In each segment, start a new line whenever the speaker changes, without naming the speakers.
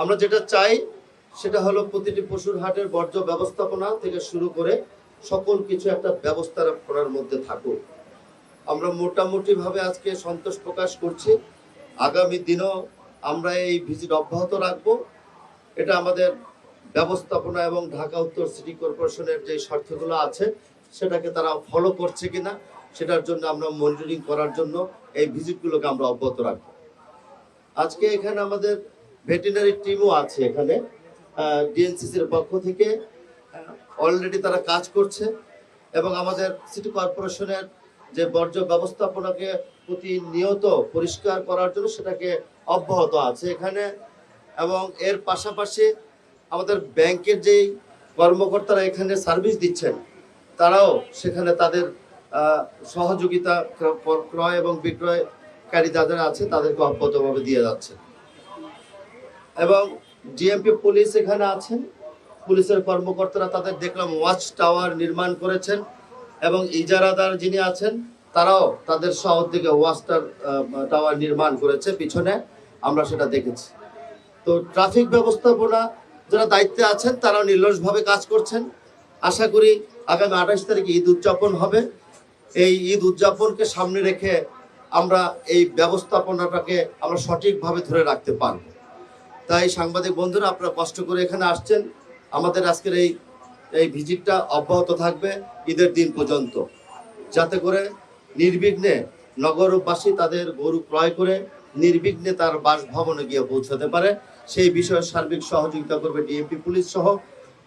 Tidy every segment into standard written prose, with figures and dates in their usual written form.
আমরা যেটা চাই সেটা হলো প্রতিটি পশুর হাটের বর্জ্য ব্যবস্থাপনা থেকে শুরু করে সকল কিছু একটা ব্যবস্থাপনার মধ্যে থাকুক। আমরা মোটামুটিভাবে আজকে সন্তোষ প্রকাশ করছি। আগামী দিনও আমরা এই ভিজিট অব্যাহত রাখবো। এটা আমাদের ব্যবস্থাপনা এবং ঢাকা উত্তর সিটি কর্পোরেশনের যে শর্তগুলো আছে সেটাকে তারা ফলো করছে কিনা সেটার জন্য আমরা মনিটরিং করার জন্য এই ভিজিটগুলোকে আমরা অব্যাহত রাখবো। আজকে এখানে আমাদের ভেটেরিনারি টিমও আছে, এখানে ডিএনসিসির পক্ষ থেকে অলরেডি তারা কাজ করছে এবং আমাদের সিটি কর্পোরেশনের যে বর্জ্য ব্যবস্থাপনাকে প্রতিনিয়ত পরিষ্কার করার জন্য সেটাকে অব্যাহত আছে এখানে। এবং এর পাশাপাশি আমাদের ব্যাংকের যেই কর্মকর্তারা এখানে সার্ভিস দিচ্ছেন তারাও সেখানে তাদের সহযোগিতা ক্রয় এবং বিক্রয়কারী যাদের আছে তাদেরকে অব্যাহতভাবে দিয়ে যাচ্ছে। এবং ডিএমপি পুলিশ এখানে আছেন, পুলিশের কর্মকর্তারা তাদের দেখলাম ওয়াচ টাওয়ার নির্মাণ করেছেন এবং ইজারাদার যিনি আছেন তারাও তাদের শহর থেকে ওয়াচ টাওয়ার নির্মাণ করেছে পিছনে, আমরা সেটা দেখেছি। তো ট্রাফিক ব্যবস্থাপনা যারা দায়িত্বে আছেন তারাও নির্লসভাবে কাজ করছেন। আশা করি আগামী 28 তারিখে ঈদ উদযাপন হবে। এই ঈদ উদযাপনকে সামনে রেখে আমরা এই ব্যবস্থাপনাটাকে আমরা সঠিকভাবে ধরে রাখতে পারব। তাই সাংবাদিক বন্ধুরা, আপনারা কষ্ট করে এখানে আসছেন, আমাদের আজকের এই ভিজিটটা অব্যাহত থাকবে ঈদের দিন পর্যন্ত, যাতে করে নির্বিঘ্নে নগরবাসী তাদের গরু ক্রয় করে নির্বিঘ্নে তার বাসভবনে গিয়ে পৌঁছাতে পারে। সেই বিষয়ে সার্বিক সহযোগিতা করবে ডিএমপি পুলিশ সহ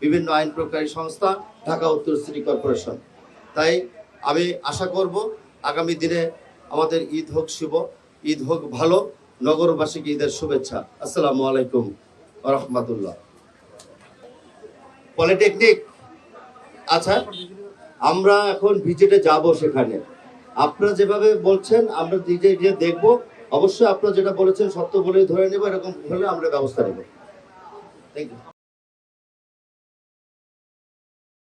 বিভিন্ন আইন প্রয়োগকারী সংস্থা, ঢাকা উত্তর সিটি কর্পোরেশন। তাই আমি আশা করব আগামী দিনে আমাদের ঈদ হোক শুভ, ঈদ হোক ভালো, নগরবাসীকে ঈদের শুভেচ্ছা। আসসালামু আলাইকুম ওয়া রাহমাতুল্লাহ। পলিটেকনিক, আচ্ছা আমরা এখন ভিজিটে যাব সেখানে। আপনারা যেভাবে বলছেন আমরা নিজে গিয়ে দেখব। অবশ্যই আপনারা যেটা বলেছেন সত্য বলেই ধরে নেব, এরকম হলে আমরা ব্যবস্থা নেব। Thank you.